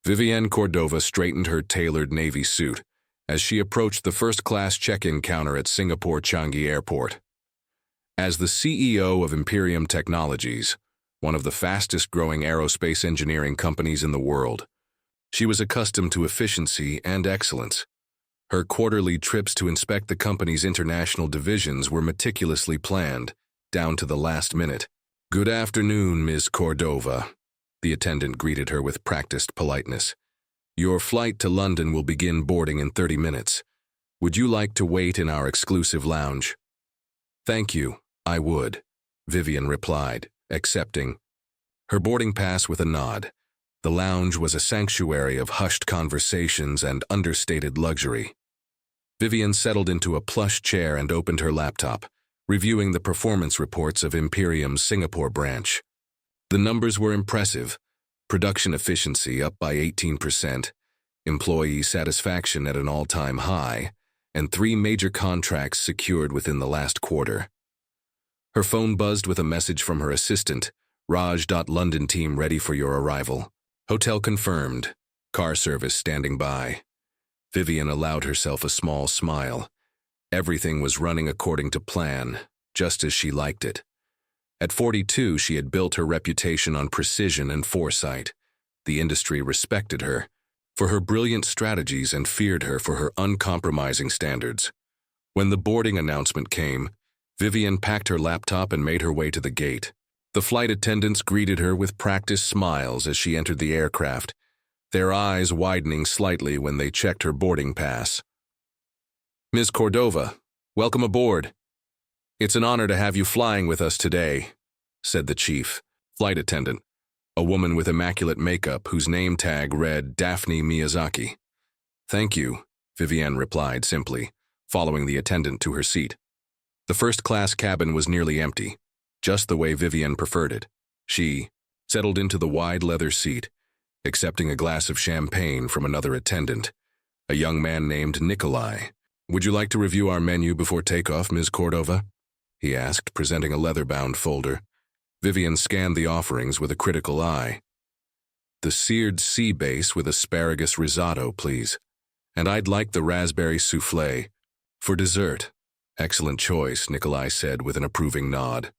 Vivienne Cordova straightened her tailored navy suit as she approached the first-class check-in counter at Singapore Changi Airport. As the CEO of Imperium Technologies, one of the fastest-growing aerospace engineering companies in the world, she was accustomed to efficiency and excellence. Her quarterly trips to inspect the company's international divisions were meticulously planned, down to the last minute. "Good afternoon, Ms. Cordova," the attendant greeted her with practiced politeness. "Your flight to London will begin boarding in 30 minutes. Would you like to wait in our exclusive lounge?" "Thank you, I would," Vivian replied, accepting her boarding pass with a nod. The lounge was a sanctuary of hushed conversations and understated luxury. Vivian settled into a plush chair and opened her laptop, reviewing the performance reports of Imperium's Singapore branch. The numbers were impressive: production efficiency up by 18%, employee satisfaction at an all-time high, and 3 major contracts secured within the last quarter. Her phone buzzed with a message from her assistant: "Raj. London team ready for your arrival. Hotel confirmed. Car service standing by." Vivian allowed herself a small smile. Everything was running according to plan, just as she liked it. At 42, she had built her reputation on precision and foresight. The industry respected her for her brilliant strategies and feared her for her uncompromising standards. When the boarding announcement came, Vivian packed her laptop and made her way to the gate. The flight attendants greeted her with practiced smiles as she entered the aircraft, their eyes widening slightly when they checked her boarding pass. "Ms. Cordova, welcome aboard. It's an honor to have you flying with us today," said the chief flight attendant, a woman with immaculate makeup whose name tag read Daphne Miyazaki. "Thank you," Vivienne replied simply, following the attendant to her seat. The first-class cabin was nearly empty, just the way Vivienne preferred it. She settled into the wide leather seat, accepting a glass of champagne from another attendant, a young man named Nikolai. "Would you like to review our menu before takeoff, Ms. Cordova?" he asked, presenting a leather-bound folder. Vivian scanned the offerings with a critical eye. "The seared sea bass with asparagus risotto, please. And I'd like the raspberry soufflé for dessert." "Excellent choice," Nikolai said with an approving nod.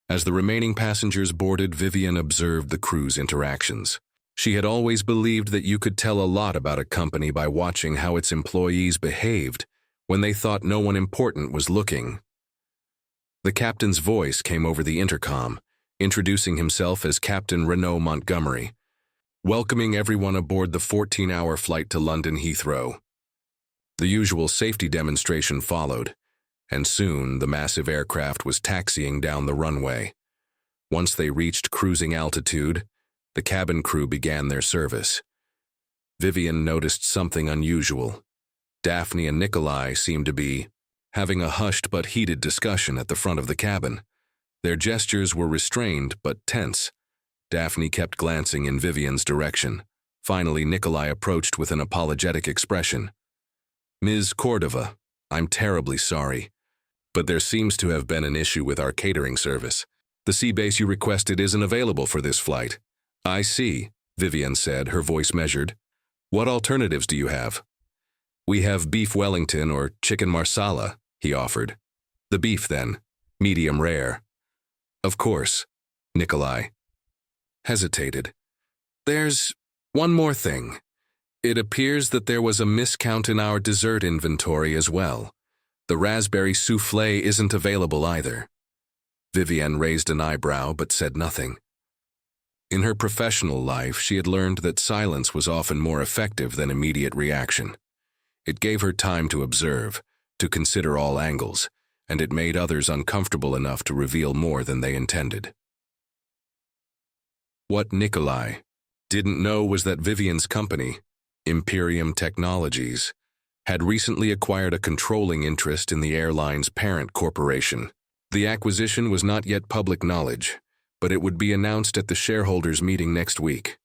As the remaining passengers boarded, Vivian observed the crew's interactions. She had always believed that you could tell a lot about a company by watching how its employees behaved when they thought no one important was looking. The captain's voice came over the intercom, introducing himself as Captain Renaud Montgomery, welcoming everyone aboard the 14-hour flight to London Heathrow. The usual safety demonstration followed, and soon the massive aircraft was taxiing down the runway. Once they reached cruising altitude, the cabin crew began their service. Vivian noticed something unusual. Daphne and Nikolai seemed to be having a hushed but heated discussion at the front of the cabin. Their gestures were restrained but tense. Daphne kept glancing in Vivian's direction. Finally, Nikolai approached with an apologetic expression. "Ms. Cordova, I'm terribly sorry, but there seems to have been an issue with our catering service. The sea base you requested isn't available for this flight." "I see," Vivian said, her voice measured. "What alternatives do you have?" "We have beef Wellington or chicken marsala," he offered. "The beef, then. Medium rare." "Of course," Nikolai hesitated. "There's one more thing. It appears that there was a miscount in our dessert inventory as well. The raspberry soufflé isn't available either." Vivian raised an eyebrow but said nothing. In her professional life, she had learned that silence was often more effective than immediate reaction. It gave her time to observe, to consider all angles, and it made others uncomfortable enough to reveal more than they intended. What Nikolai didn't know was that Vivian's company, Imperium Technologies, had recently acquired a controlling interest in the airline's parent corporation. The acquisition was not yet public knowledge, but it would be announced at the shareholders' meeting next week.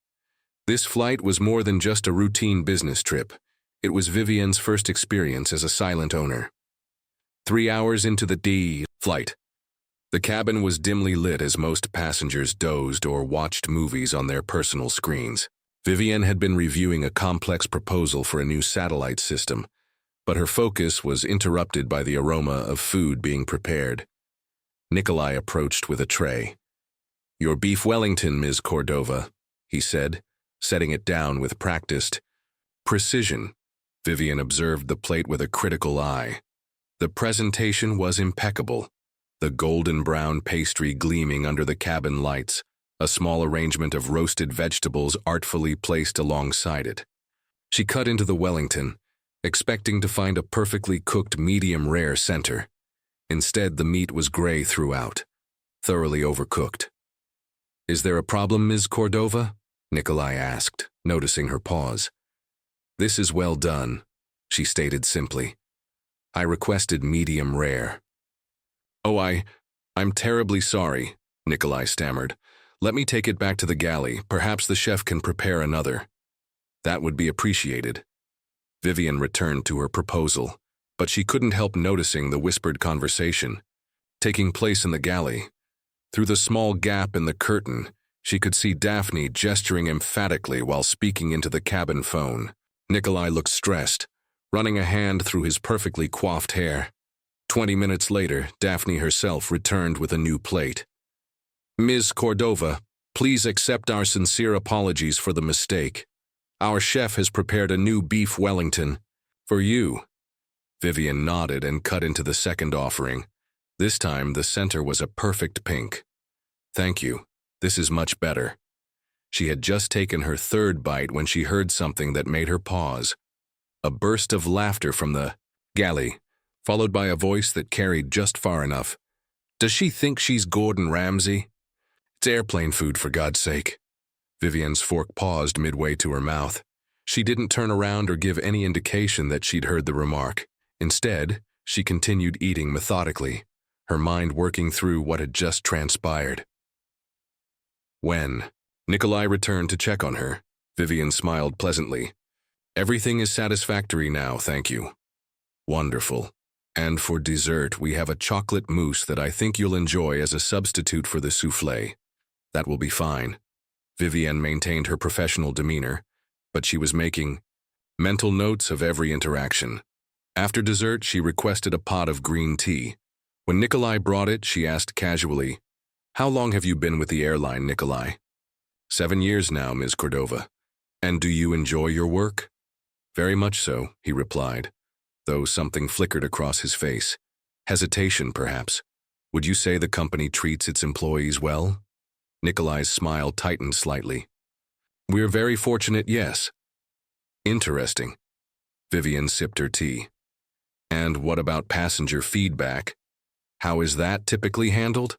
This flight was more than just a routine business trip. It was Vivian's first experience as a silent owner. 3 hours into the flight, the cabin was dimly lit as most passengers dozed or watched movies on their personal screens. Vivienne had been reviewing a complex proposal for a new satellite system, but her focus was interrupted by the aroma of food being prepared. Nikolai approached with a tray. "Your beef Wellington, Ms. Cordova," he said, setting it down with practiced precision. Vivienne observed the plate with a critical eye. The presentation was impeccable, the golden brown pastry gleaming under the cabin lights, a small arrangement of roasted vegetables artfully placed alongside it. She cut into the Wellington, expecting to find a perfectly cooked medium-rare center. Instead, the meat was gray throughout, thoroughly overcooked. "Is there a problem, Ms. Cordova?" Nikolai asked, noticing her pause. "This is well done," she stated simply. "I requested medium rare." "Oh, I'm terribly sorry," Nikolai stammered. "Let me take it back to the galley. Perhaps the chef can prepare another." "That would be appreciated." Vivienne returned to her proposal, but she couldn't help noticing the whispered conversation taking place in the galley. Through the small gap in the curtain, she could see Daphne gesturing emphatically while speaking into the cabin phone. Nikolai looked stressed, running a hand through his perfectly coiffed hair. 20 minutes later, Daphne herself returned with a new plate. "Ms. Cordova, please accept our sincere apologies for the mistake. Our chef has prepared a new beef Wellington. For you." Vivienne nodded and cut into the second offering. This time, the center was a perfect pink. "Thank you. This is much better." She had just taken her third bite when she heard something that made her pause. A burst of laughter from the galley, followed by a voice that carried just far enough. "Does she think she's Gordon Ramsay?" "It's airplane food, for God's sake." Vivienne's fork paused midway to her mouth. She didn't turn around or give any indication that she'd heard the remark. Instead, she continued eating methodically, her mind working through what had just transpired. When Nikolai returned to check on her, Vivienne smiled pleasantly. "Everything is satisfactory now, thank you." "Wonderful. And for dessert, we have a chocolate mousse that I think you'll enjoy as a substitute for the soufflé. That will be fine." Vivienne maintained her professional demeanor, but she was making mental notes of every interaction. After dessert, she requested a pot of green tea. When Nikolai brought it, she asked casually, "How long have you been with the airline, Nikolai?" 7 years now, Ms. Cordova. "And do you enjoy your work?" "Very much so," he replied, though something flickered across his face. Hesitation, perhaps. "Would you say the company treats its employees well?" Nikolai's smile tightened slightly. "We're very fortunate, yes." "Interesting." Vivienne sipped her tea. "And what about passenger feedback? How is that typically handled?"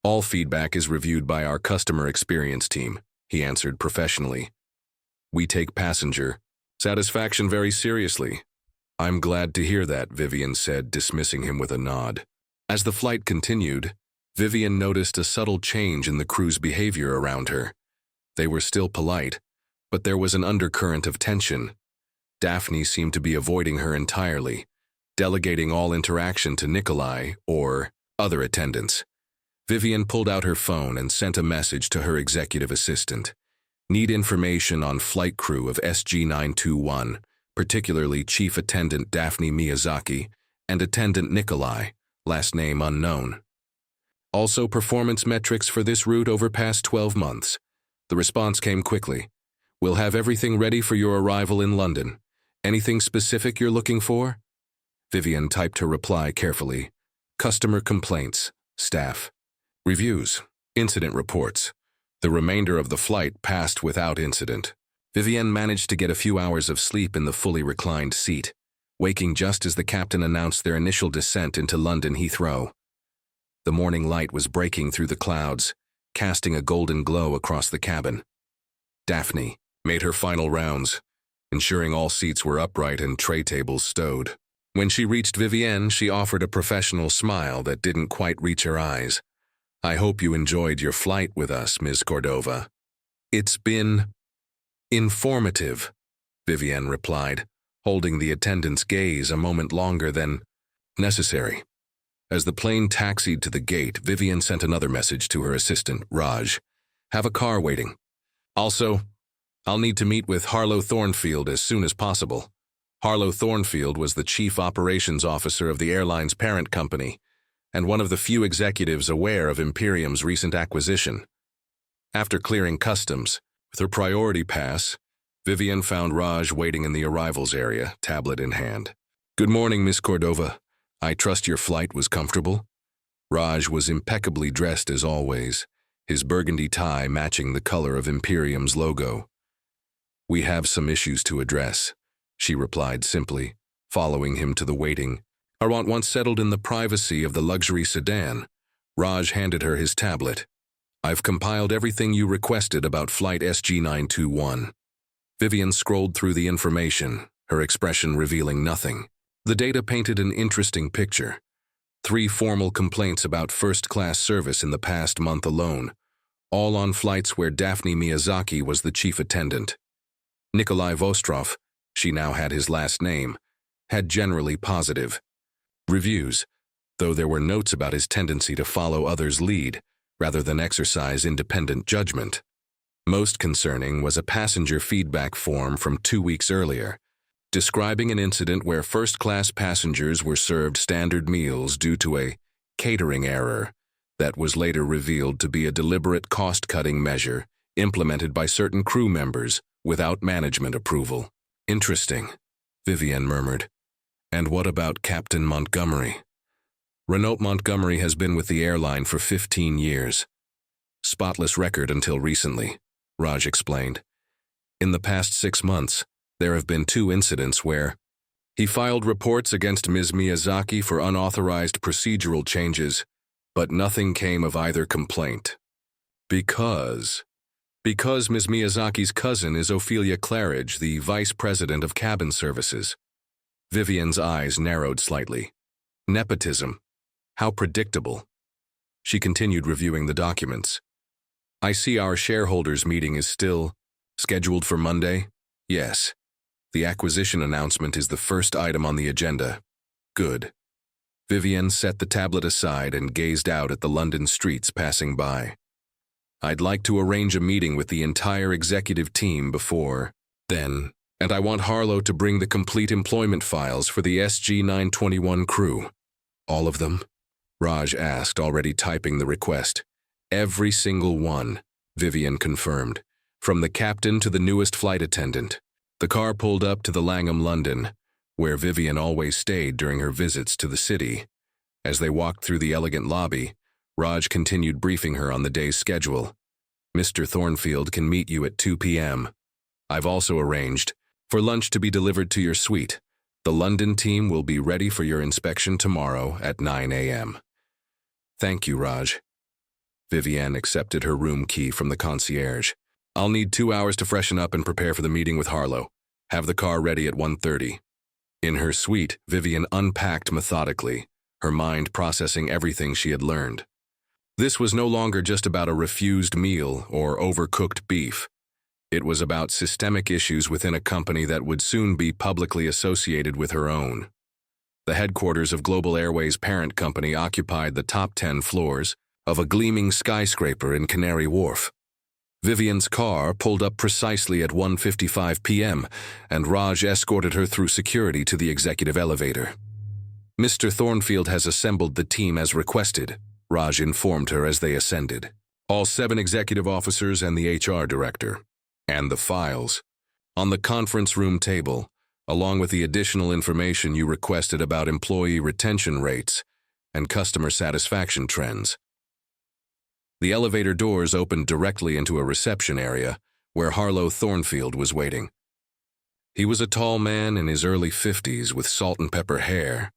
"All feedback is reviewed by our customer experience team," he answered professionally. "We take passenger satisfaction very seriously." "I'm glad to hear that," Vivienne said, dismissing him with a nod. As the flight continued, Vivienne noticed a subtle change in the crew's behavior around her. They were still polite, but there was an undercurrent of tension. Daphne seemed to be avoiding her entirely, delegating all interaction to Nikolai or other attendants. Vivienne pulled out her phone and sent a message to her executive assistant. "Need information on flight crew of SG-921, particularly Chief Attendant Daphne Miyazaki and Attendant Nikolai, last name unknown. Also performance metrics for this route over past 12 months. The response came quickly. "We'll have everything ready for your arrival in London. Anything specific you're looking for?" Vivienne typed her reply carefully. "Customer complaints, staff, reviews, incident reports." The remainder of the flight passed without incident. Vivienne managed to get a few hours of sleep in the fully reclined seat, waking just as the captain announced their initial descent into London Heathrow. The morning light was breaking through the clouds, casting a golden glow across the cabin. Daphne made her final rounds, ensuring all seats were upright and tray tables stowed. When she reached Vivienne, she offered a professional smile that didn't quite reach her eyes. "I hope you enjoyed your flight with us, Ms. Cordova." "It's been informative," Vivienne replied, holding the attendant's gaze a moment longer than necessary. As the plane taxied to the gate, Vivienne sent another message to her assistant, Raj. "Have a car waiting. Also, I'll need to meet with Harlow Thornfield as soon as possible. Harlow Thornfield was the chief operations officer of the airline's parent company, and one of the few executives aware of Imperium's recent acquisition. After clearing customs, with her priority pass, Vivian found Raj waiting in the arrivals area, tablet in hand. "Good morning, Miss Cordova. I trust your flight was comfortable?" Raj was impeccably dressed as always, his burgundy tie matching the color of Imperium's logo. "We have some issues to address," she replied simply, following him to the waiting. Once settled in the privacy of the luxury sedan, Raj handed her his tablet. "I've compiled everything you requested about flight SG921. Vivian scrolled through the information, her expression revealing nothing. The data painted an interesting picture. 3 formal complaints about first-class service in the past month alone, all on flights where Daphne Miyazaki was the chief attendant. Nikolai Vostrov, she now had his last name, had generally positive reviews, though there were notes about his tendency to follow others' lead rather than exercise independent judgment. Most concerning was a passenger feedback form from 2 weeks earlier, describing an incident where first-class passengers were served standard meals due to a catering error that was later revealed to be a deliberate cost-cutting measure implemented by certain crew members without management approval. "Interesting," Vivian murmured. "And what about Captain Montgomery?" "Renault Montgomery has been with the airline for 15 years. Spotless record until recently," Raj explained. "In the past 6 months, there have been 2 incidents where he filed reports against Ms. Miyazaki for unauthorized procedural changes, but nothing came of either complaint. Because Ms. Miyazaki's cousin is Ophelia Claridge, the vice president of cabin services." Vivian's eyes narrowed slightly. "Nepotism. How predictable." She continued reviewing the documents. "I see our shareholders' meeting is still scheduled for Monday?" "Yes. The acquisition announcement is the first item on the agenda." "Good." Vivian set the tablet aside and gazed out at the London streets passing by. "I'd like to arrange a meeting with the entire executive team before then, and I want Harlow to bring the complete employment files for the SG921 crew." "All of them?" Raj asked, already typing the request. "Every single one," Vivian confirmed, "from the captain to the newest flight attendant." The car pulled up to the Langham London, where Vivian always stayed during her visits to the city. As they walked through the elegant lobby, Raj continued briefing her on the day's schedule. "Mr. Thornfield can meet you at 2 p.m. I've also arranged for lunch to be delivered to your suite. The London team will be ready for your inspection tomorrow at 9 a.m. "Thank you, Raj." Vivian accepted her room key from the concierge. "I'll need 2 hours to freshen up and prepare for the meeting with Harlow. Have the car ready at 1:30. In her suite, Vivian unpacked methodically, her mind processing everything she had learned. This was no longer just about a refused meal or overcooked beef. It was about systemic issues within a company that would soon be publicly associated with her own. The headquarters of Global Airways' parent company occupied the top 10 floors of a gleaming skyscraper in Canary Wharf. Vivian's car pulled up precisely at 1:55 p.m., and Raj escorted her through security to the executive elevator. "Mr. Thornfield has assembled the team as requested," Raj informed her as they ascended. "All 7 executive officers and the HR director. And the files. On the conference room table, along with the additional information you requested about employee retention rates and customer satisfaction trends." The elevator doors opened directly into a reception area where Harlow Thornfield was waiting. He was a tall man in his early 50s with salt and pepper hair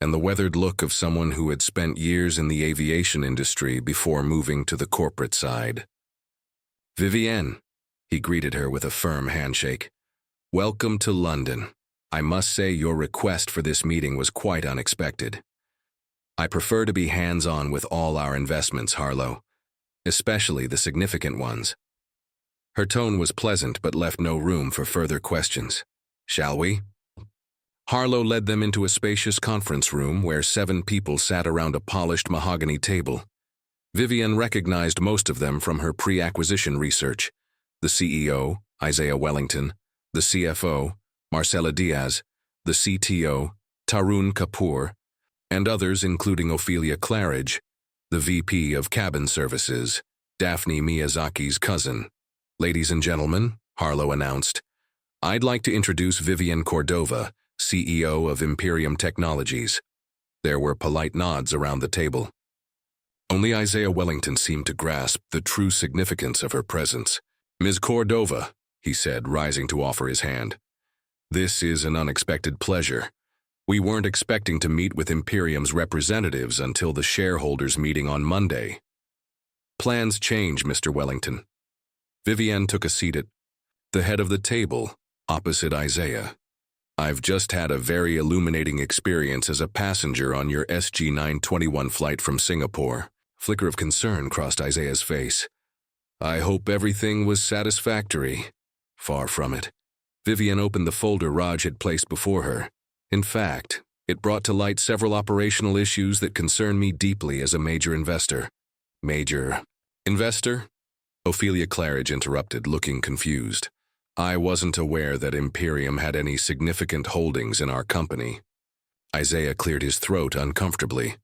and the weathered look of someone who had spent years in the aviation industry before moving to the corporate side. "Vivienne," he greeted her with a firm handshake. "Welcome to London. I must say your request for this meeting was quite unexpected. I prefer to be hands-on with all our investments, Harlow, especially the significant ones." Her tone was pleasant but left no room for further questions. "Shall we?" Harlow led them into a spacious conference room where 7 people sat around a polished mahogany table. Vivian recognized most of them from her pre-acquisition research: the CEO, Isaiah Wellington, the CFO, Marcela Diaz, the CTO, Tarun Kapoor, and others including Ophelia Claridge, the VP of Cabin Services, Daphne Miyazaki's cousin. Ladies and gentlemen, Harlow announced, I'd like to introduce Vivian Cordova, CEO of Imperium Technologies. There were polite nods around the table. Only Isaiah Wellington seemed to grasp the true significance of her presence. Ms. Cordova, he said, rising to offer his hand. This is an unexpected pleasure. We weren't expecting to meet with Imperium's representatives until the shareholders' meeting on Monday. Plans change, Mr. Wellington. Vivienne took a seat at the head of the table, opposite Isaiah. I've just had a very illuminating experience as a passenger on your SG-921 flight from Singapore. Flicker of concern crossed Isaiah's face. I hope everything was satisfactory. Far from it. Vivienne opened the folder Raj had placed before her. In fact, it brought to light several operational issues that concern me deeply as a major investor. Major investor? Ophelia Claridge interrupted, looking confused. I wasn't aware that Imperium had any significant holdings in our company. Isaiah cleared his throat uncomfortably.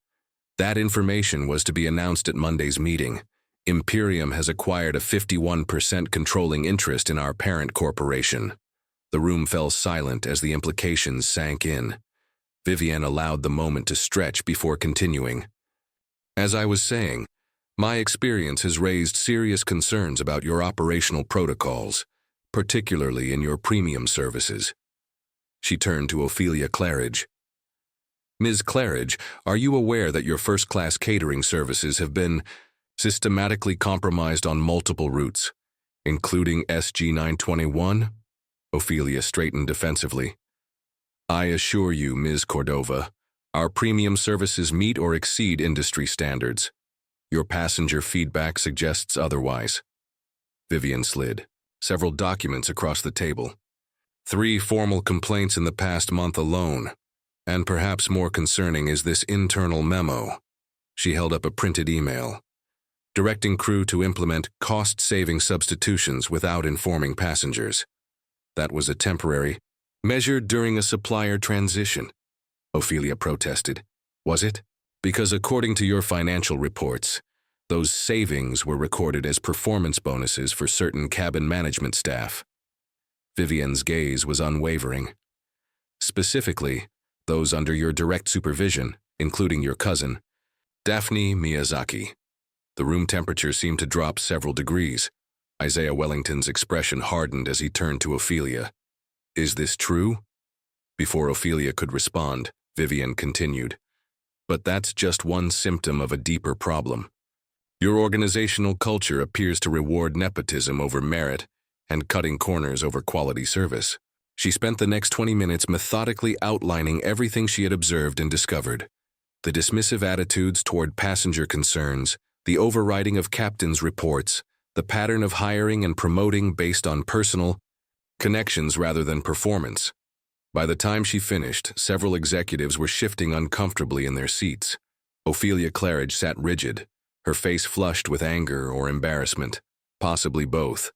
That information was to be announced at Monday's meeting. Imperium has acquired a 51% controlling interest in our parent corporation. The room fell silent as the implications sank in. Vivienne allowed the moment to stretch before continuing. As I was saying, my experience has raised serious concerns about your operational protocols, particularly in your premium services. She turned to Ophelia Claridge. Ms. Claridge, are you aware that your first-class catering services have been systematically compromised on multiple routes, including SG-921? Ophelia straightened defensively. I assure you, Ms. Cordova, our premium services meet or exceed industry standards. Your passenger feedback suggests otherwise. Vivienne slid several documents across the table. 3 formal complaints in the past month alone. And perhaps more concerning is this internal memo. She held up a printed email, directing crew to implement cost-saving substitutions without informing passengers. That was a temporary measure during a supplier transition. Ophelia protested. Was it? Because according to your financial reports, those savings were recorded as performance bonuses for certain cabin management staff. Vivienne's gaze was unwavering. Specifically, those under your direct supervision, including your cousin, Daphne Miyazaki. The room temperature seemed to drop several degrees. Isaiah Wellington's expression hardened as he turned to Ophelia. Is this true? Before Ophelia could respond, Vivienne continued. But that's just one symptom of a deeper problem. Your organizational culture appears to reward nepotism over merit and cutting corners over quality service. She spent the next 20 minutes methodically outlining everything she had observed and discovered. The dismissive attitudes toward passenger concerns, the overriding of captains' reports, the pattern of hiring and promoting based on personal connections rather than performance. By the time she finished, several executives were shifting uncomfortably in their seats. Ophelia Claridge sat rigid, her face flushed with anger or embarrassment, possibly both.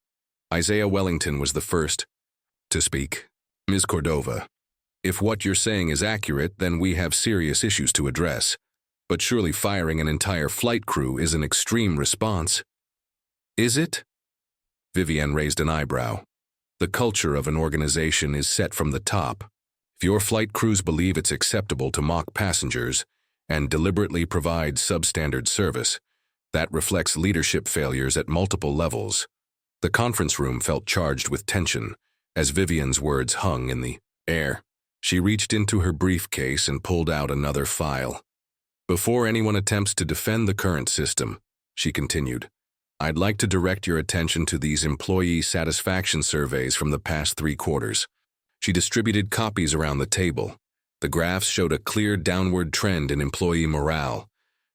Isaiah Wellington was the first to speak. Ms. Cordova, if what you're saying is accurate, then we have serious issues to address. But surely firing an entire flight crew is an extreme response. Is it? Vivienne raised an eyebrow. The culture of an organization is set from the top. If your flight crews believe it's acceptable to mock passengers and deliberately provide substandard service, that reflects leadership failures at multiple levels. The conference room felt charged with tension as Vivienne's words hung in the air. She reached into her briefcase and pulled out another file. Before anyone attempts to defend the current system, she continued, I'd like to direct your attention to these employee satisfaction surveys from the past 3 quarters. She distributed copies around the table. The graphs showed a clear downward trend in employee morale,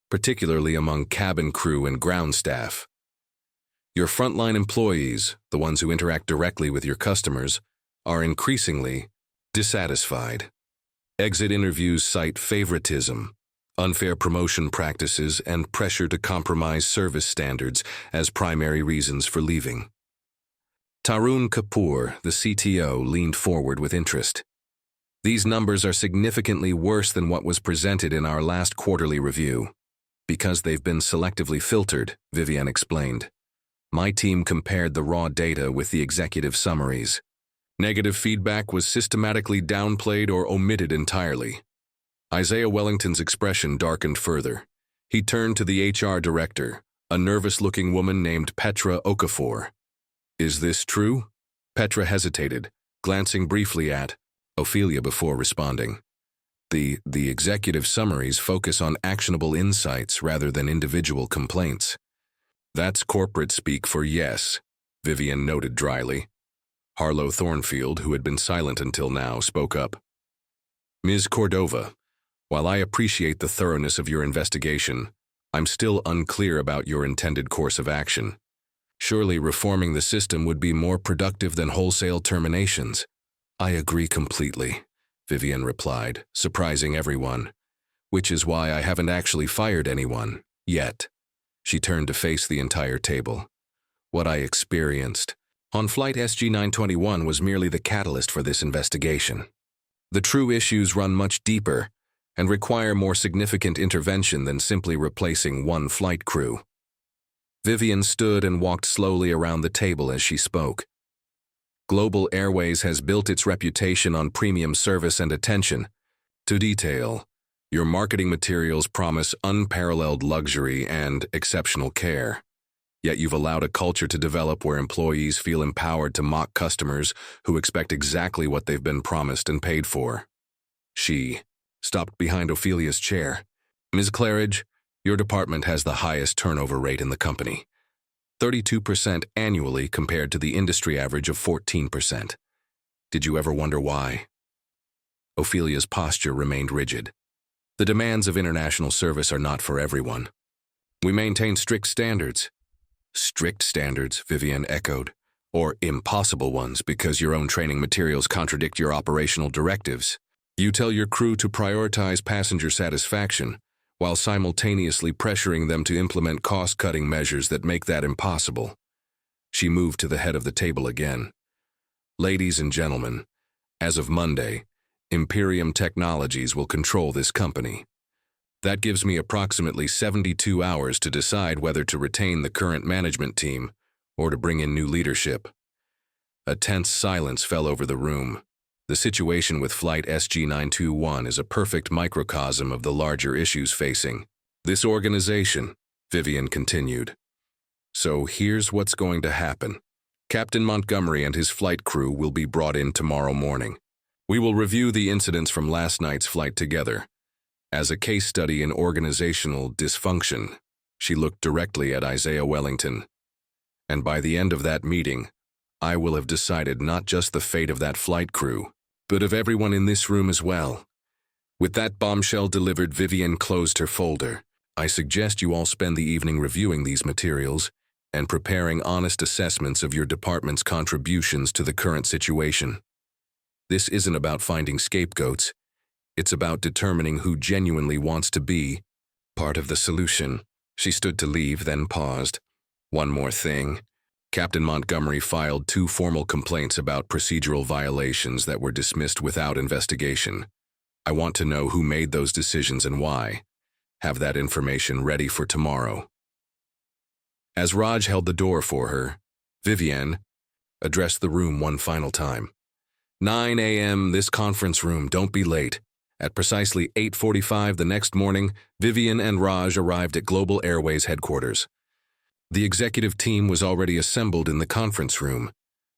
particularly among cabin crew and ground staff. Your frontline employees, the ones who interact directly with your customers, are increasingly dissatisfied. Exit interviews cite favoritism, unfair promotion practices, and pressure to compromise service standards as primary reasons for leaving. Tarun Kapoor, the CTO, leaned forward with interest. These numbers are significantly worse than what was presented in our last quarterly review. Because they've been selectively filtered, Vivian explained. My team compared the raw data with the executive summaries. Negative feedback was systematically downplayed or omitted entirely. Isaiah Wellington's expression darkened further. He turned to the HR director, a nervous-looking woman named Petra Okafor. Is this true? Petra hesitated, glancing briefly at Ophelia before responding. The executive summaries focus on actionable insights rather than individual complaints. That's corporate speak for yes, Vivian noted dryly. Harlow Thornfield, who had been silent until now, spoke up. Ms. Cordova, while I appreciate the thoroughness of your investigation, I'm still unclear about your intended course of action. Surely reforming the system would be more productive than wholesale terminations. I agree completely, Vivian replied, surprising everyone. Which is why I haven't actually fired anyone, yet. She turned to face the entire table. What I experienced on Flight SG-921 was merely the catalyst for this investigation. The true issues run much deeper and require more significant intervention than simply replacing one flight crew. Vivian stood and walked slowly around the table as she spoke. Global Airways has built its reputation on premium service and attention to detail. Your marketing materials promise unparalleled luxury and exceptional care. Yet you've allowed a culture to develop where employees feel empowered to mock customers who expect exactly what they've been promised and paid for. She stopped behind Ophelia's chair. Ms. Claridge, your department has the highest turnover rate in the company. 32% annually compared to the industry average of 14%. Did you ever wonder why? Ophelia's posture remained rigid. The demands of international service are not for everyone. We maintain strict standards. Strict standards, Vivian echoed. Or impossible ones because your own training materials contradict your operational directives. You tell your crew to prioritize passenger satisfaction, while simultaneously pressuring them to implement cost-cutting measures that make that impossible. She moved to the head of the table again. Ladies and gentlemen, as of Monday, Imperium Technologies will control this company. That gives me approximately 72 hours to decide whether to retain the current management team or to bring in new leadership. A tense silence fell over the room. The situation with Flight SG-921 is a perfect microcosm of the larger issues facing this organization, Vivian continued. So here's what's going to happen. Captain Montgomery and his flight crew will be brought in tomorrow morning. We will review the incidents from last night's flight together. As a case study in organizational dysfunction, she looked directly at Isaiah Wellington. And by the end of that meeting, I will have decided not just the fate of that flight crew, but of everyone in this room as well. With that bombshell delivered, Vivian closed her folder. I suggest you all spend the evening reviewing these materials and preparing honest assessments of your department's contributions to the current situation. This isn't about finding scapegoats. It's about determining who genuinely wants to be part of the solution. She stood to leave, then paused. One more thing. Captain Montgomery filed 2 formal complaints about procedural violations that were dismissed without investigation. I want to know who made those decisions and why. Have that information ready for tomorrow. As Raj held the door for her, Vivian addressed the room one final time. 9 a.m. this conference room, don't be late. At precisely 8:45 the next morning, Vivian and Raj arrived at Global Airways headquarters. The executive team was already assembled in the conference room,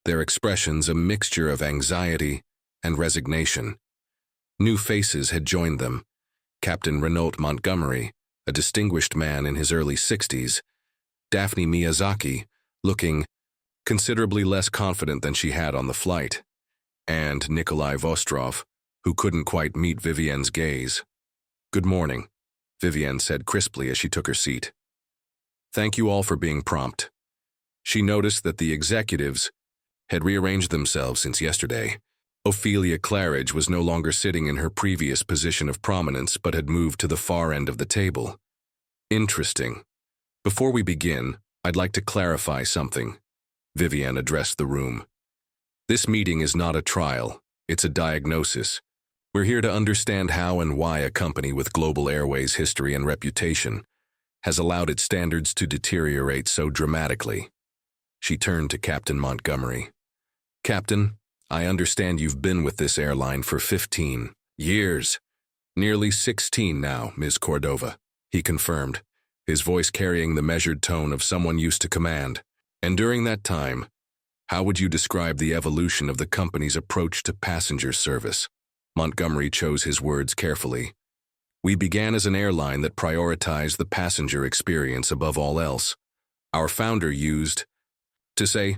their expressions a mixture of anxiety and resignation. New faces had joined them. Captain Renault Montgomery, a distinguished man in his early 60s, Daphne Miyazaki, looking considerably less confident than she had on the flight, and Nikolai Vostrov, who couldn't quite meet Vivian's gaze. Good morning, Vivian said crisply as she took her seat. Thank you all for being prompt. She noticed that the executives had rearranged themselves since yesterday. Ophelia Claridge was no longer sitting in her previous position of prominence but had moved to the far end of the table. Interesting. Before we begin, I'd like to clarify something. Vivian addressed the room. This meeting is not a trial, it's a diagnosis. We're here to understand how and why a company with global airways history and reputation has allowed its standards to deteriorate so dramatically. She turned to Captain Montgomery. Captain, I understand you've been with this airline for 15 years. Nearly 16 now, Ms. Cordova, he confirmed, his voice carrying the measured tone of someone used to command. And during that time, how would you describe the evolution of the company's approach to passenger service? Montgomery chose his words carefully. We began as an airline that prioritized the passenger experience above all else. Our founder used to say,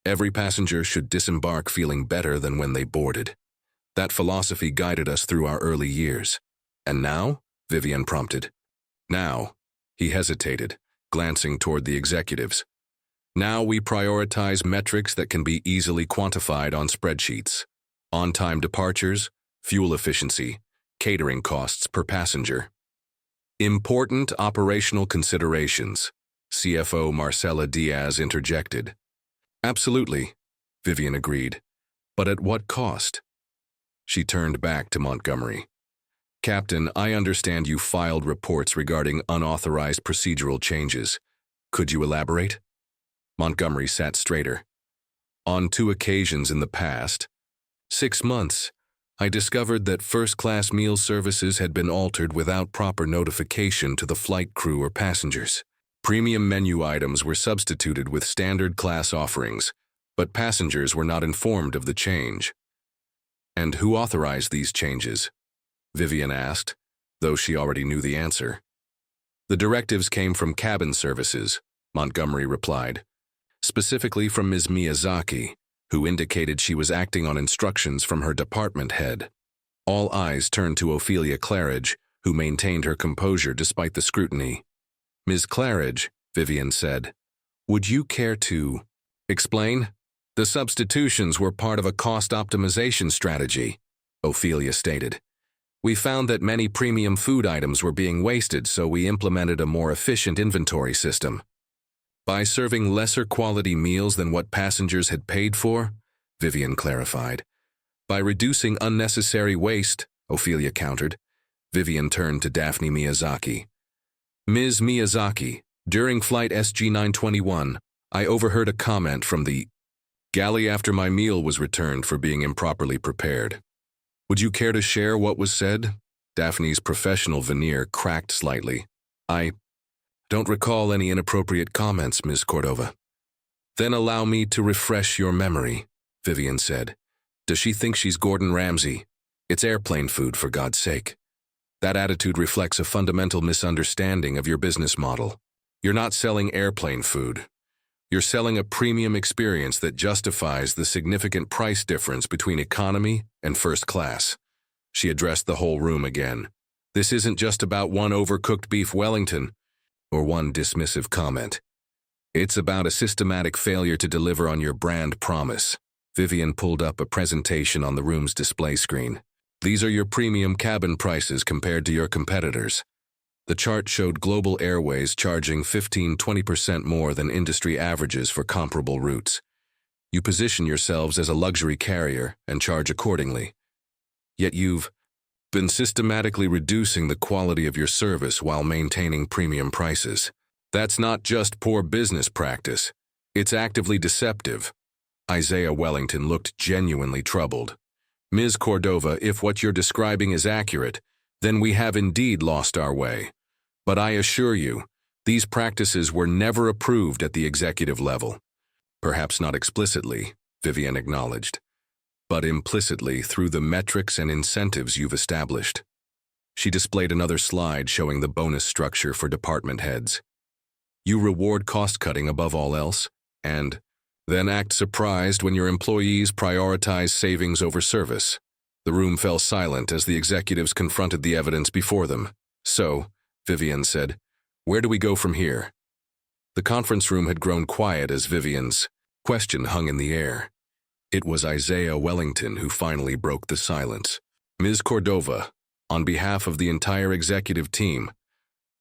every passenger should disembark feeling better than when they boarded. That philosophy guided us through our early years. And now? Vivian prompted. Now, he hesitated, glancing toward the executives. Now we prioritize metrics that can be easily quantified on spreadsheets. On-time departures, fuel efficiency, catering costs per passenger. Important operational considerations, CFO Marcela Diaz interjected. Absolutely, Vivian agreed. But at what cost? She turned back to Montgomery. Captain, I understand you filed reports regarding unauthorized procedural changes. Could you elaborate? Montgomery sat straighter. On 2 occasions in the past 6 months, I discovered that first-class meal services had been altered without proper notification to the flight crew or passengers. Premium menu items were substituted with standard class offerings, but passengers were not informed of the change. And who authorized these changes? Vivian asked, though she already knew the answer. The directives came from cabin services, Montgomery replied, specifically from Ms. Miyazaki, who indicated she was acting on instructions from her department head. All eyes turned to Ophelia Claridge, who maintained her composure despite the scrutiny. Ms. Claridge, Vivian said, would you care to explain? The substitutions were part of a cost optimization strategy, Ophelia stated. We found that many premium food items were being wasted, so we implemented a more efficient inventory system. By serving lesser quality meals than what passengers had paid for, Vivian clarified. By reducing unnecessary waste, Ophelia countered. Vivian turned to Daphne Miyazaki. Ms. Miyazaki, during flight SG-921, I overheard a comment from the galley after my meal was returned for being improperly prepared. Would you care to share what was said? Daphne's professional veneer cracked slightly. I don't recall any inappropriate comments, Ms. Cordova. Then allow me to refresh your memory, Vivian said. Does she think she's Gordon Ramsay? It's airplane food, for God's sake. That attitude reflects a fundamental misunderstanding of your business model. You're not selling airplane food. You're selling a premium experience that justifies the significant price difference between economy and first class. She addressed the whole room again. This isn't just about one overcooked beef Wellington or one dismissive comment. It's about a systematic failure to deliver on your brand promise. Vivian pulled up a presentation on the room's display screen. These are your premium cabin prices compared to your competitors. The chart showed Global Airways charging 15–20% more than industry averages for comparable routes. You position yourselves as a luxury carrier and charge accordingly. Yet you've been systematically reducing the quality of your service while maintaining premium prices. That's not just poor business practice. It's actively deceptive. Isaiah Wellington looked genuinely troubled. Ms. Cordova, if what you're describing is accurate, then we have indeed lost our way. But I assure you, these practices were never approved at the executive level. Perhaps not explicitly, Vivian acknowledged, but implicitly through the metrics and incentives you've established. She displayed another slide showing the bonus structure for department heads. You reward cost-cutting above all else, and then act surprised when your employees prioritize savings over service. The room fell silent as the executives confronted the evidence before them. So, Vivian said, where do we go from here? The conference room had grown quiet as Vivian's question hung in the air. It was Isaiah Wellington who finally broke the silence. Ms. Cordova, on behalf of the entire executive team,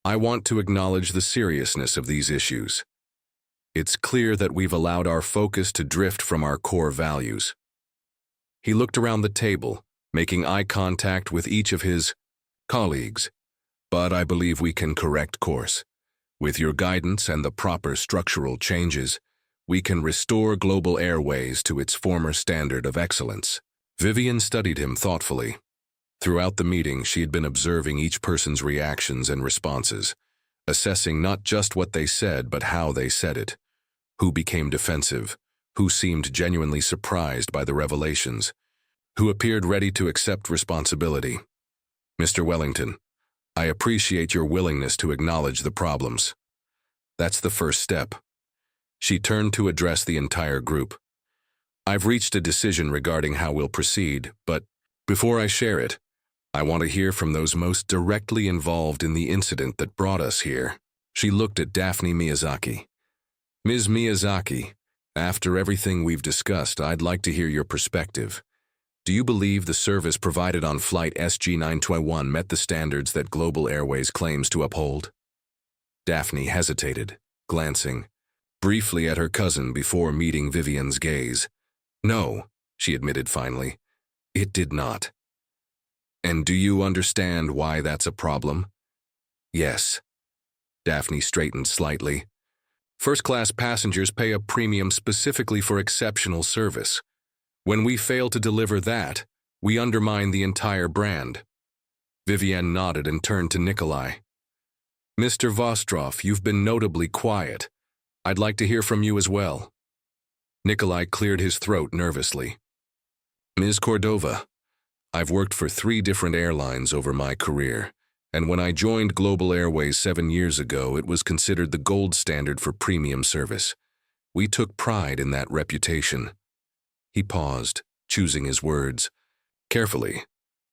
I want to acknowledge the seriousness of these issues. It's clear that we've allowed our focus to drift from our core values. He looked around the table, making eye contact with each of his colleagues. But I believe we can correct course. With your guidance and the proper structural changes, we can restore Global Airways to its former standard of excellence. Vivian studied him thoughtfully. Throughout the meeting, she had been observing each person's reactions and responses, assessing not just what they said, but how they said it. Who became defensive, who seemed genuinely surprised by the revelations, who appeared ready to accept responsibility. Mr. Wellington, I appreciate your willingness to acknowledge the problems. That's the first step. She turned to address the entire group. I've reached a decision regarding how we'll proceed, but before I share it, I want to hear from those most directly involved in the incident that brought us here. She looked at Daphne Miyazaki. Ms. Miyazaki, after everything we've discussed, I'd like to hear your perspective. Do you believe the service provided on Flight SG921 met the standards that Global Airways claims to uphold? Daphne hesitated, glancing briefly at her cousin before meeting Vivian's gaze. No, she admitted finally. It did not. And do you understand why that's a problem? Yes. Daphne straightened slightly. First-class passengers pay a premium specifically for exceptional service. When we fail to deliver that, we undermine the entire brand. Vivian nodded and turned to Nikolai. Mr. Vostrov, you've been notably quiet. I'd like to hear from you as well. Nikolai cleared his throat nervously. Ms. Cordova, I've worked for 3 different airlines over my career, and when I joined Global Airways 7 years ago, it was considered the gold standard for premium service. We took pride in that reputation. He paused, choosing his words carefully.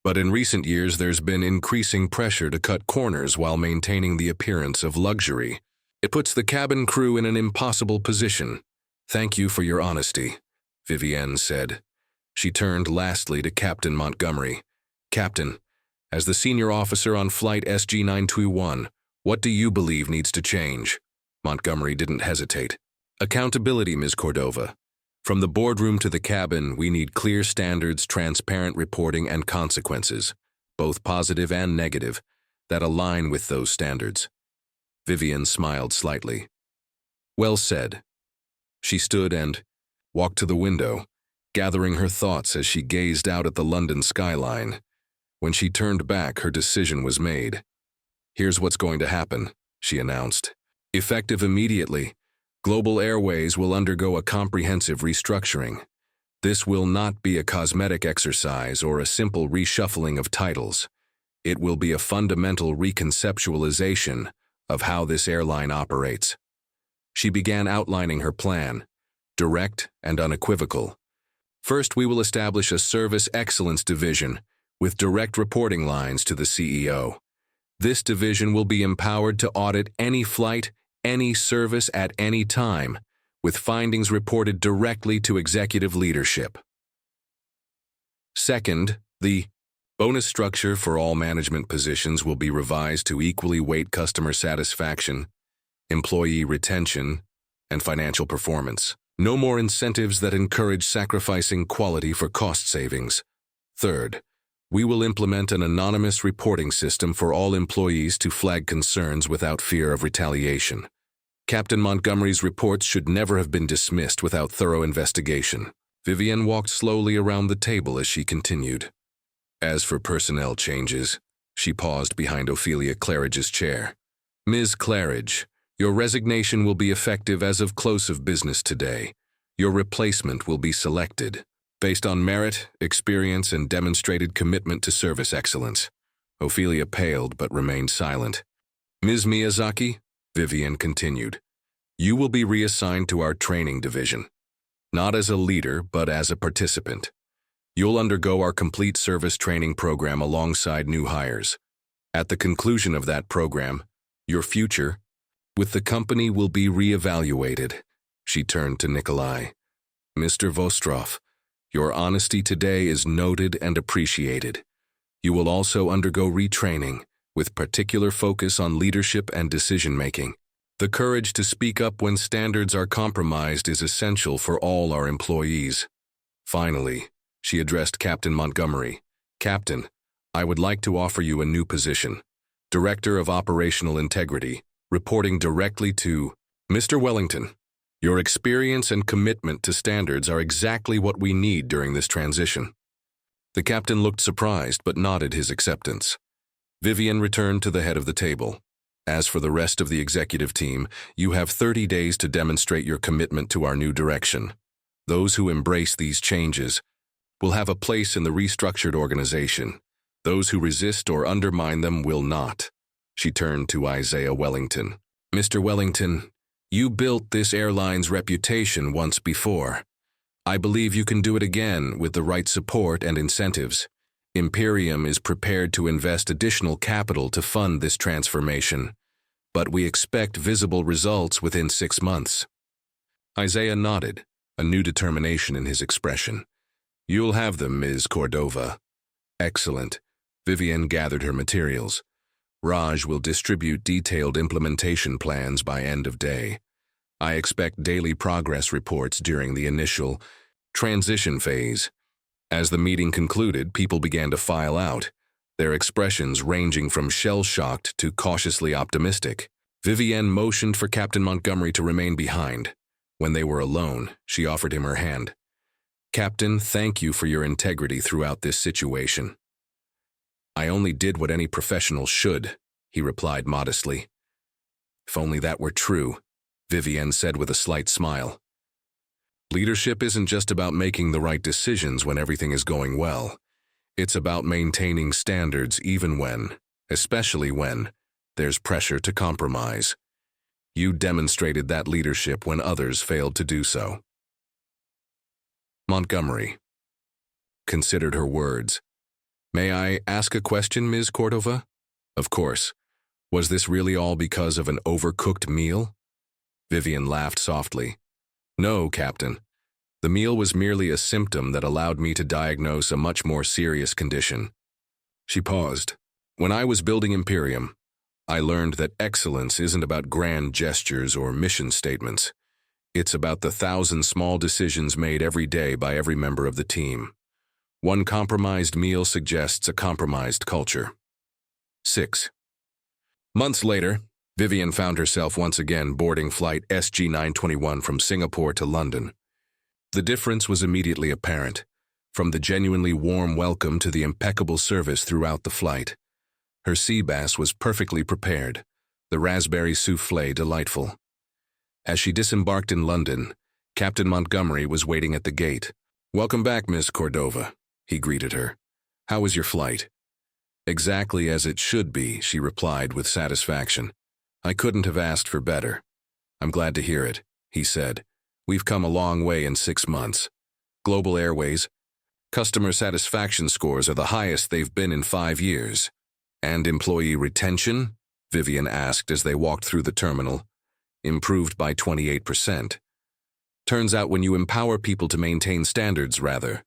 But in recent years, there's been increasing pressure to cut corners while maintaining the appearance of luxury. It puts the cabin crew in an impossible position. Thank you for your honesty, Vivienne said. She turned lastly to Captain Montgomery. Captain, as the senior officer on Flight SG921, what do you believe needs to change? Montgomery didn't hesitate. Accountability, Ms. Cordova. From the boardroom to the cabin, we need clear standards, transparent reporting, and consequences, both positive and negative, that align with those standards. Vivian smiled slightly. Well said. She stood and walked to the window, gathering her thoughts as she gazed out at the London skyline. When she turned back, her decision was made. Here's what's going to happen, she announced. Effective immediately, Global Airways will undergo a comprehensive restructuring. This will not be a cosmetic exercise or a simple reshuffling of titles. It will be a fundamental reconceptualization of how this airline operates. She began outlining her plan, direct and unequivocal. First, we will establish a Service Excellence Division with direct reporting lines to the CEO. This division will be empowered to audit any flight, any service at any time, with findings reported directly to executive leadership. Second, the bonus structure for all management positions will be revised to equally weight customer satisfaction, employee retention, and financial performance. No more incentives that encourage sacrificing quality for cost savings. Third, we will implement an anonymous reporting system for all employees to flag concerns without fear of retaliation. Captain Montgomery's reports should never have been dismissed without thorough investigation. Vivian walked slowly around the table as she continued. As for personnel changes, she paused behind Ophelia Claridge's chair. Ms. Claridge, your resignation will be effective as of close of business today. Your replacement will be selected based on merit, experience, and demonstrated commitment to service excellence. Ophelia paled but remained silent. Ms. Miyazaki, Vivian continued, you will be reassigned to our training division, not as a leader, but as a participant. You'll undergo our complete service training program alongside new hires. At the conclusion of that program, your future with the company will be reevaluated. She turned to Nikolai. Mr. Vostrov, your honesty today is noted and appreciated. You will also undergo retraining, with particular focus on leadership and decision-making. The courage to speak up when standards are compromised is essential for all our employees. Finally, she addressed Captain Montgomery. Captain, I would like to offer you a new position. Director of Operational Integrity, reporting directly to Mr. Wellington. Your experience and commitment to standards are exactly what we need during this transition. The captain looked surprised but nodded his acceptance. Vivian returned to the head of the table. As for the rest of the executive team, you have 30 days to demonstrate your commitment to our new direction. Those who embrace these changes will have a place in the restructured organization. Those who resist or undermine them will not. She turned to Isaiah Wellington. Mr. Wellington, you built this airline's reputation once before. I believe you can do it again with the right support and incentives. Imperium is prepared to invest additional capital to fund this transformation, but we expect visible results within 6 months. Isaiah nodded, a new determination in his expression. You'll have them, Ms. Cordova. Excellent. Vivian gathered her materials. Raj will distribute detailed implementation plans by end of day. I expect daily progress reports during the initial transition phase. As the meeting concluded, people began to file out, their expressions ranging from shell-shocked to cautiously optimistic. Vivienne motioned for Captain Montgomery to remain behind. When they were alone, she offered him her hand. Captain, thank you for your integrity throughout this situation. I only did what any professional should, he replied modestly. If only that were true, Vivienne said with a slight smile. Leadership isn't just about making the right decisions when everything is going well. It's about maintaining standards even when, especially when, there's pressure to compromise. You demonstrated that leadership when others failed to do so. Montgomery considered her words. May I ask a question, Ms. Cordova? Of course. Was this really all because of an overcooked meal? Vivian laughed softly. No, Captain. The meal was merely a symptom that allowed me to diagnose a much more serious condition. She paused. When I was building Imperium, I learned that excellence isn't about grand gestures or mission statements. It's about the 1,000 small decisions made every day by every member of the team. One compromised meal suggests a compromised culture. 6. Months later, Vivian found herself once again boarding flight SG-921 from Singapore to London. The difference was immediately apparent, from the genuinely warm welcome to the impeccable service throughout the flight. Her sea bass was perfectly prepared, the raspberry soufflé delightful. As she disembarked in London, Captain Montgomery was waiting at the gate. Welcome back, Miss Cordova, he greeted her. How was your flight? Exactly as it should be, she replied with satisfaction. I couldn't have asked for better. I'm glad to hear it, he said. We've come a long way in 6 months. Global Airways, customer satisfaction scores are the highest they've been in 5 years. And employee retention? Vivian asked as they walked through the terminal. Improved by 28%. Turns out when you empower people to maintain standards, rather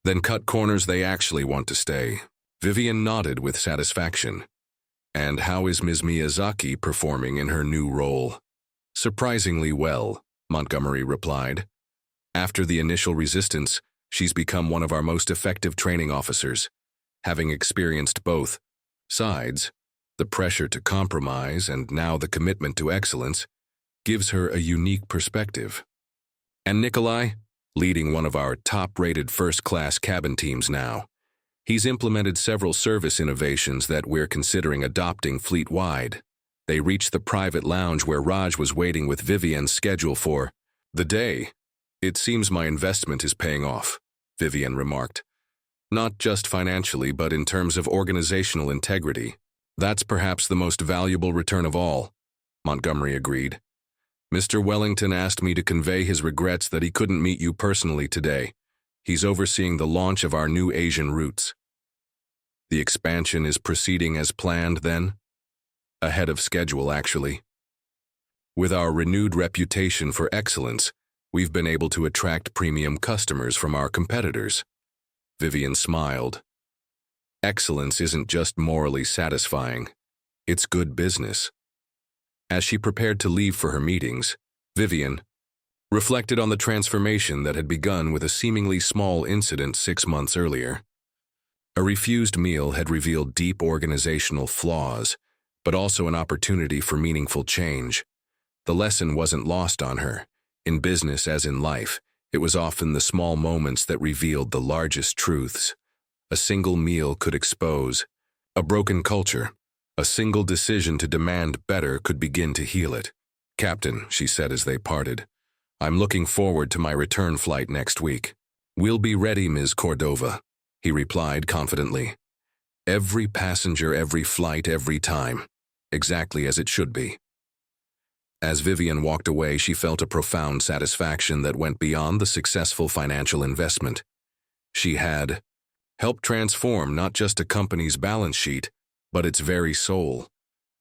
than cut corners, they actually want to stay. Vivian nodded with satisfaction. And how is Ms. Miyazaki performing in her new role? Surprisingly well, Montgomery replied. After the initial resistance, she's become one of our most effective training officers. Having experienced both sides, the pressure to compromise and now the commitment to excellence, gives her a unique perspective. And Nikolai, leading one of our top-rated first-class cabin teams now. He's implemented several service innovations that we're considering adopting fleet-wide. They reached the private lounge where Raj was waiting with Vivian's schedule for the day. It seems my investment is paying off, Vivian remarked. Not just financially, but in terms of organizational integrity. That's perhaps the most valuable return of all, Montgomery agreed. Mr. Wellington asked me to convey his regrets that he couldn't meet you personally today. He's overseeing the launch of our new Asian routes. The expansion is proceeding as planned, then? Ahead of schedule, actually. With our renewed reputation for excellence, we've been able to attract premium customers from our competitors. Vivian smiled. Excellence isn't just morally satisfying. It's good business. As she prepared to leave for her meetings, Vivian reflected on the transformation that had begun with a seemingly small incident 6 months earlier. A refused meal had revealed deep organizational flaws, but also an opportunity for meaningful change. The lesson wasn't lost on her. In business as in life, it was often the small moments that revealed the largest truths. A single meal could expose a broken culture. A single decision to demand better could begin to heal it. "Captain," she said as they parted, "I'm looking forward to my return flight next week." "We'll be ready, Ms. Cordova," he replied confidently. "Every passenger, every flight, every time. Exactly as it should be." As Vivian walked away, she felt a profound satisfaction that went beyond the successful financial investment. She had helped transform not just a company's balance sheet, but its very soul,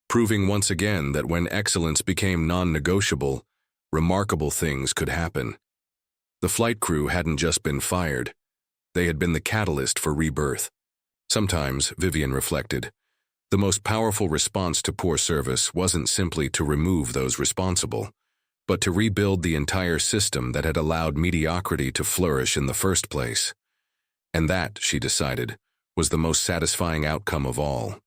proving once again that when excellence became non-negotiable, remarkable things could happen. The flight crew hadn't just been fired. They had been the catalyst for rebirth. Sometimes, Vivian reflected, the most powerful response to poor service wasn't simply to remove those responsible, but to rebuild the entire system that had allowed mediocrity to flourish in the first place. And that, she decided, was the most satisfying outcome of all.